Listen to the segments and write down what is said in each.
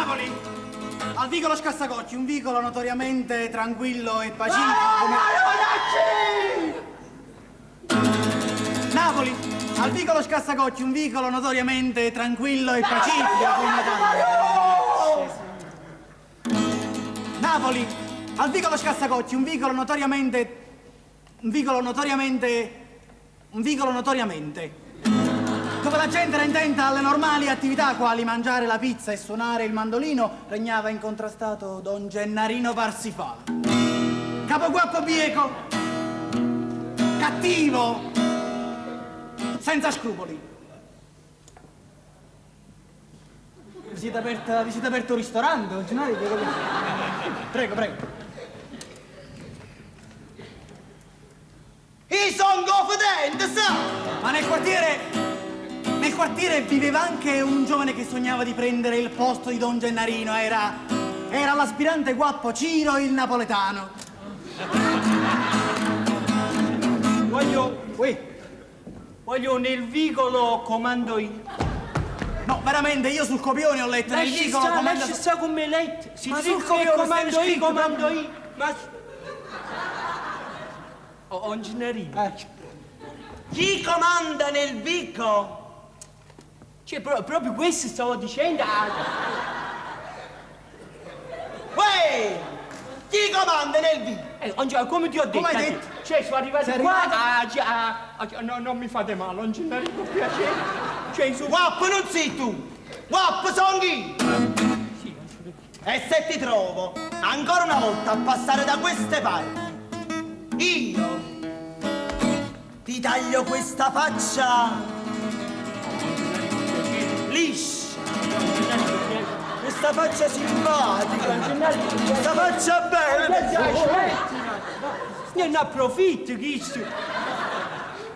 Napoli, al vicolo Scassacocci, un vicolo notoriamente tranquillo e pacifico come... Napoli, al vicolo Scassacocci, un vicolo notoriamente tranquillo e pacifico come Napoli, al vicolo Scassacocci, un vicolo notoriamente... Dove la gente era intenta alle normali attività quali mangiare la pizza e suonare il mandolino, regnava incontrastato Don Gennarino Parsifal. Capoguappo bieco, cattivo, senza scrupoli. Vi siete aperto un ristorante, Don Gennaro? Prego, prego. Io sono confidente, sa! Ma nel quartiere viveva anche un giovane che sognava di prendere il posto di Don Gennarino. Era l'aspirante guappo Ciro il napoletano. Voglio nel vicolo comando io. No, veramente, io sul copione ho letto nel vicolo comando... Lasci sta come letto. Ma sul copione comando io. Ma... Don Gennarino. Chi comanda nel vicolo? Cioè, proprio questo stavo dicendo. Uè! Chi comanda nel vicolo? Come ti ho detto? Come hai detto? Cioè, sono arrivato Sei qua. arrivato? No, non mi fate male, Don Gennarino, per piacere. Cioè, su... Guappo non sei tu! Guappo sono io! Sì, E se ti trovo ancora una volta a passare da queste parti, io ti taglio questa faccia liscia, questa faccia simpatica, questa faccia bella. Ne approfitto, questo.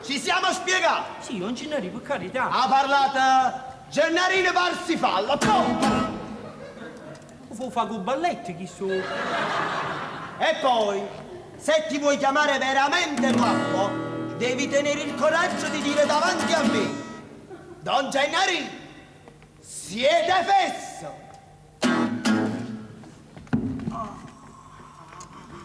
Ci siamo spiegati? Sì, Don Gennarino, per carità. Ha parlato Gennarino Parsifal, pronto? Fa con balletti, questo. E poi, se ti vuoi chiamare veramente guapo, devi tenere il coraggio di dire davanti a me: Don Gennarino, siete fesso!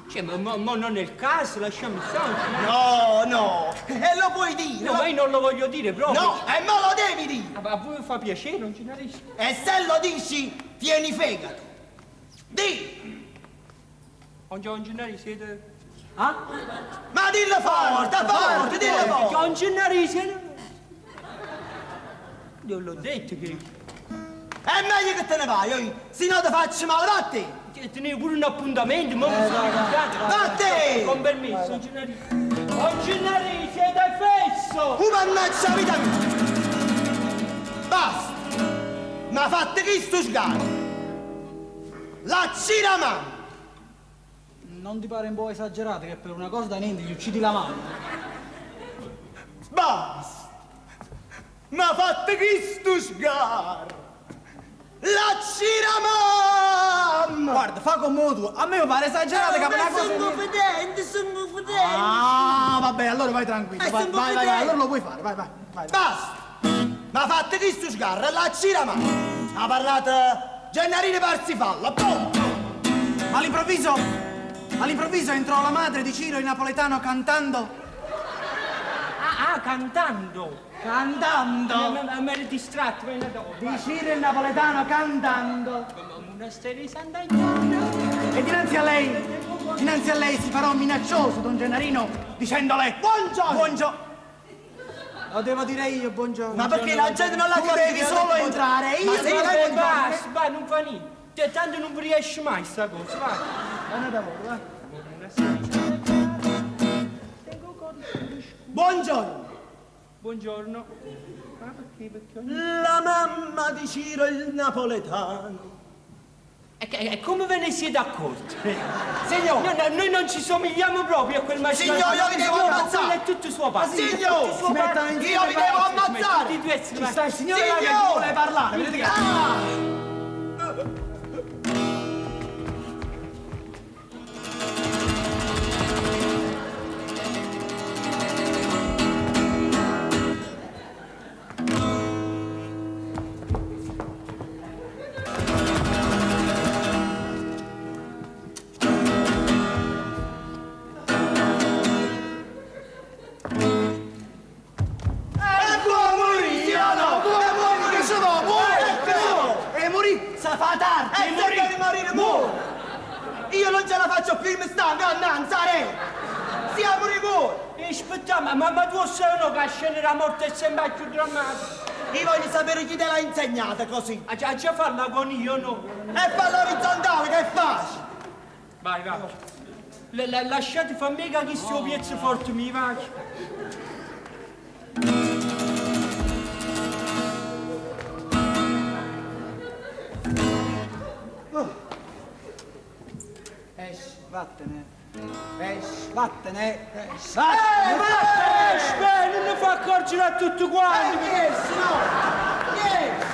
Cioè, ma non è il caso, lasciamo stare. No, e lo puoi dire. No, ma io non lo voglio dire proprio. No, e me lo devi dire. Ma a voi fa piacere, Don Gennarino? E se lo dici, tieni fegato. Di! Don Gennarino siete... Ma dillo forte, dillo forte. Don Gennarino siete... Io l'ho detto che... È meglio che te ne vai, oi. Se no ti faccio male, va a te. Tenevo pure un appuntamento, ma mi sono Va a te. con permesso, Don Gennarino. Don Gennarino siete fesso! Mannaggia la vita mia. Basta. Ma fate chi sto sgarro. La ciramà. Non ti pare un po' esagerato che per una cosa da niente gli uccidi la mano? Basta. Ma fate chi sto sgarro. La ciramam! Guarda, fa come tu. A me mi pare esagerato che per una cosa... Sono confidente. Ah, vabbè, allora vai tranquillo. Vai, allora lo puoi fare, vai. Basta! Ma fate chi sto sgarro, la ciramam! Ha parlato Gennarino Parsifal, pronto! All'improvviso entrò la madre di Ciro il napoletano cantando. Cantando! Cantando! Mi ero distratto, me ne dopo. Di Ciro il napoletano cantando. Monastero di Sant'Antonio. E dinanzi a lei si parò minaccioso Don Gennarino dicendole buongiorno. Lo devo dire io, buongiorno. Ma perché la gente non la Tu capisce? devi solo entrare, io Ma te lo devo entrare. Basta, non fa niente. Tanto non vi riesce mai sta cosa, va. Buona lavoro, va. Buongiorno. Buongiorno. Perché? La mamma di Ciro il napoletano. E come ve ne siete accorti? Signore! No, noi non ci somigliamo proprio a quel macinato. Signore, io vi devo ammazzare! Quello è tutto suo padre. Signore! Io vi devo ammazzare! Ci sta il signore là che Signore! vuole parlare, vedete che... fa tardi, E se devi morire, muori! Io non ce la faccio più, mi sta annanzare! Siamo muori! Aspetta, ma tu sei uno che a scendere la morte è sempre più drammatica. Io voglio sapere chi te l'ha insegnata così. Ha già fatto l'agonia o no? E fa l'orizzontale, che è facile! Vai, vai. Lasciate fare mica che sto piezzo forte mi vai. Vattene. Vattene. Vattene, non ne fa accorgere a tutti quanti. Yes, no! Yes!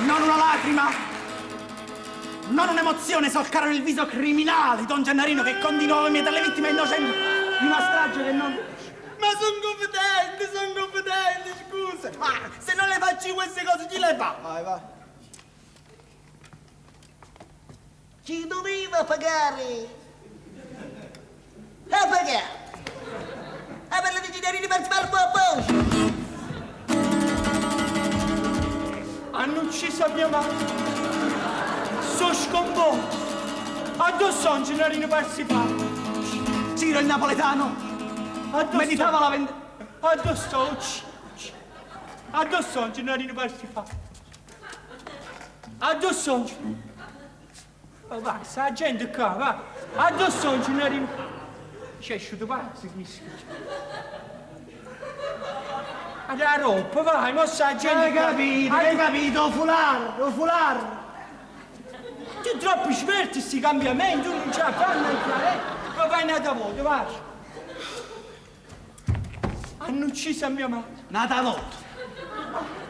Non una lacrima, non un'emozione solcarono il viso criminale di Don Gennarino che continuava a mietere le vittime innocenti di una strage che non... Ma sono confidente, scusa! Ma se non le faccio queste cose, chi le fa? Vai, vai. Chi doveva pagare? Ha pagato! Ha per le viginarini per fare un Hanno ucciso mia madre. Sono sconvolto. Addosso a un Gennarino Parsifal. Ciro il napoletano meditava la vendetta. Addosso a un Gennarino Parsifal. Addosso a un... Oh, va, sta gente qua, va. Addosso a un Gennarino... C'è asciutto pazzo, questo. La roba, vai, mo sta gente... Hai capito, foulard. Tu troppo sperti sti cambiamenti, tu non ce la fanno entrare. Ma vai nata volta, vai. Hanno ucciso a mia madre. Nata volta.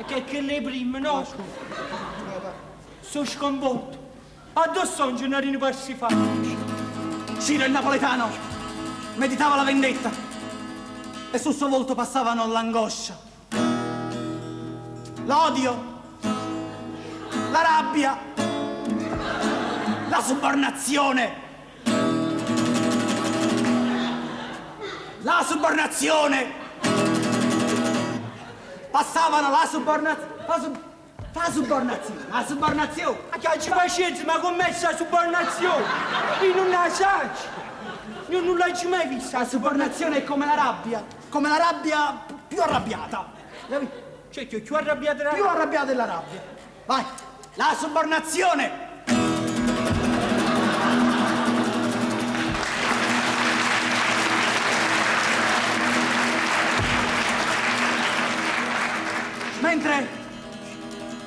Che le prime, no? Sono sconvolto. Addosso a un Gennarino Parsifal. Ciro il napoletano meditava la vendetta e sul suo volto passavano l'angoscia, l'odio, la rabbia, la subornazione. La subornazione. Passavano la subornazione. La subornazione. Ma che ci facete, ma commessa subornazione? Io non la so. Io non l'ho mai vista. La subornazione è come la rabbia più arrabbiata. Capito? Cioè, più arrabbiata della Più arrabbiata della rabbia. Vai, la subornazione.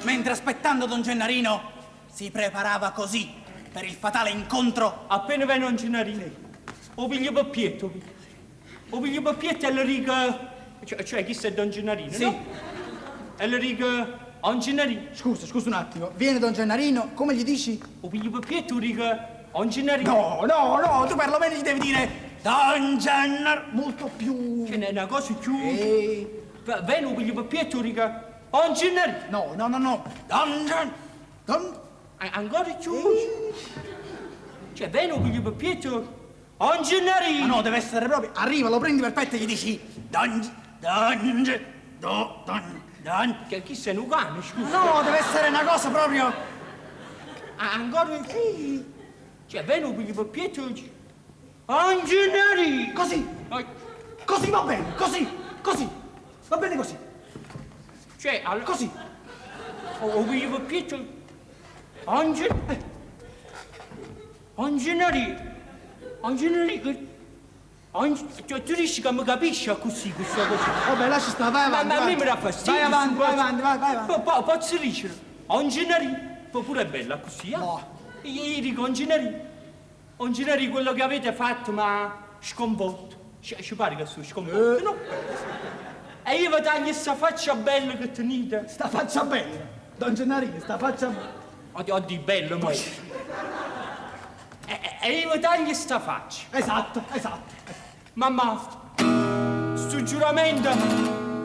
Mentre aspettando Don Gennarino si preparava così per il fatale incontro. Appena viene un Gennarino, o piglio pappietto. O piglio pappietto e le riga... Cioè, chi è Don Gennarino, Sì. no? E le riga... un Gennarino. Scusa un attimo. Viene Don Gennarino, come gli dici? O piglio pappietto, riga... un Gennarino. No, tu perlomeno gli devi dire Don Gennarino, molto più... Che è una cosa più... Viene o piglio pappietto, riga... un Gennarino. No. Don Gennarino. Ancora più... Cioè, viene o piglio pappietto... un Gennarino. No, deve essere proprio... Arriva, lo prendi per petto e gli dici Don... Che chi sei un cane, scusa? No, deve essere una cosa proprio... Ancora qui. Cioè, viene un piglio pappietto... un Gennarino. Così. Così va bene, così. Va bene così. Cioè, Così. O piglio pappietto... un Gennarino. Cioè, tu dici che mi capisci così, questa cosa? Vabbè, lascia stare, vai avanti. Ma a me mi dà fastidio. Vai avanti. Posso dire, un Gennarino, pure è bella così, eh? No. Io dico un Gennarino quello che avete fatto, ma sconvolto. Ci pare che sono sconvolto, no? E io vi taglio sta faccia bella che tenete. Sta faccia bella. Don Gennarino, sta faccia bella. Oddio, bello, ma... E io vi taglio sta faccia. Esatto. Mamma, sto giuramento,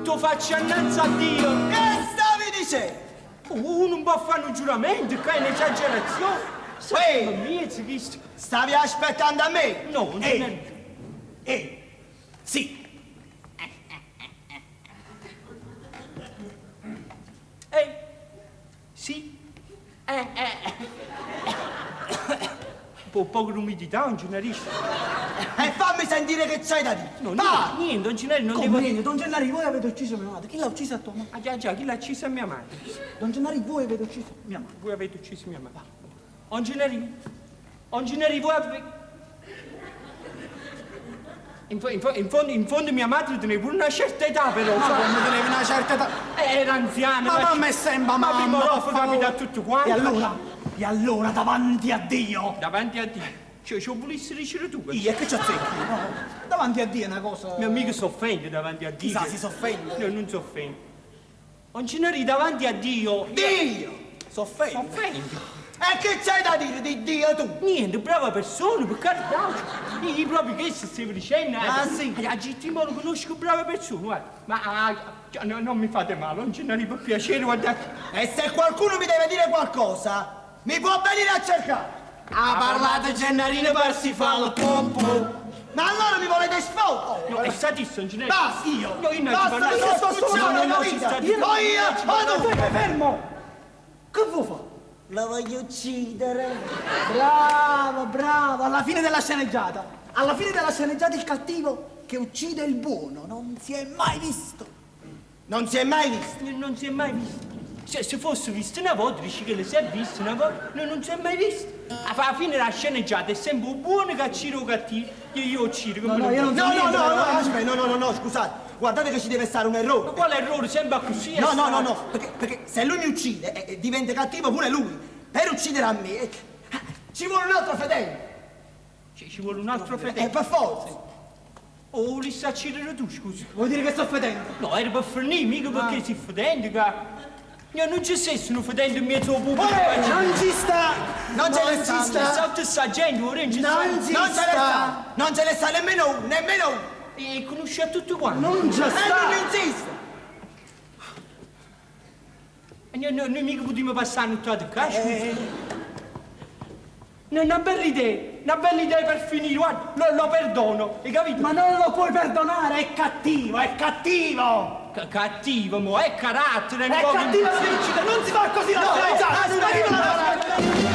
tu facci annanzi a Dio. Che stavi dicendo? Uno non può fare un giuramento, che è un'esagerazione. Stavi aspettando a me? No, non è... Sì, poco l'umidità, Don Gennaro. E fammi sentire che c'hai da dire. No, Va! niente, Don Gennaro, non Come devo... niente, Don Gennari, voi avete ucciso mia madre. Chi l'ha uccisa a tua madre? Ah, già, già, chi l'ha uccisa mia madre? Don Gennari, voi avete ucciso mia madre. Voi avete ucciso mia madre. Don Gennaro, voi avete... In fondo mia madre teneva pure una certa età però, Ma sai? quando tenevi una certa età... Era anziana. Ma a me sembra ma prima o mamma, dopo per favore. capita a tutto quanto. E allora, davanti a Dio... Davanti a Dio. Cioè, ci volessi dicere tu. Io, che c'ho zecchi? No, davanti a Dio è una cosa... Mio amico si offende davanti a Dio. Chissà, si soffende. No, non si offende. Don Gennaro davanti a Dio. Dio! Soffende. Offende. E che c'hai da dire di Dio tu? Niente, brava persona, per carità. Io proprio che si stava dicendo. Ah, sì? A Gittimo lo conosco brava persona, guarda. Ma non mi fate male, Don Gennaro, per piacere, guardate. E se qualcuno mi deve dire qualcosa, mi può venire a cercare. Ha parlato Gennarino Parsifal, pompo. Ma allora mi volete sfogo? No, è statista, Don Gennaro. Basta! Io. No, io non ci Basta, parlo. io sto solo No, nella ci vita. sta di- Io, o tu? Fermo! Che vuoi fare? La voglio uccidere. Bravo, bravo, alla fine della sceneggiata. Alla fine della sceneggiata il cattivo che uccide il buono non si è mai visto. Non si è mai visto. Non si è mai visto. Se fosse visto una volta, dici che le si è visto una volta, no, non si è mai visto. Alla fine la sceneggiata è sempre un buono che uccide un cattivo. Io uccido, come No, io non so No, niente, però. aspetta, no, scusate. Guardate che ci deve stare un Ma errore. quale errore? Sembra così. No, perché se lui mi uccide diventa cattivo pure lui. Per uccidere a me ci vuole un altro fedele. Ci vuole un altro fedele. Per forza. Oh, li sta uccidere tu, scusa. Vuol dire che sto fedendo? No, era per fornire, mica perché si fedendo, che... Io non ci sei, sono fedendo in mezzo al pubblico. Non ci sta! Non ce ne sta. Salta sta gente, ora non ci sta. Non ci sta! Non ce ne sta nemmeno uno, nemmeno uno. E conosci a tutti quanti. Non ci E non sta! insiste. E noi mica potremmo passare a tutto casco. No, una bella idea per finire, guarda, lo perdono, hai capito? Ma non lo puoi perdonare, è cattivo, è cattivo! Cattivo, mo, è carattere, È cattivo, non si fa così la sceneggiata!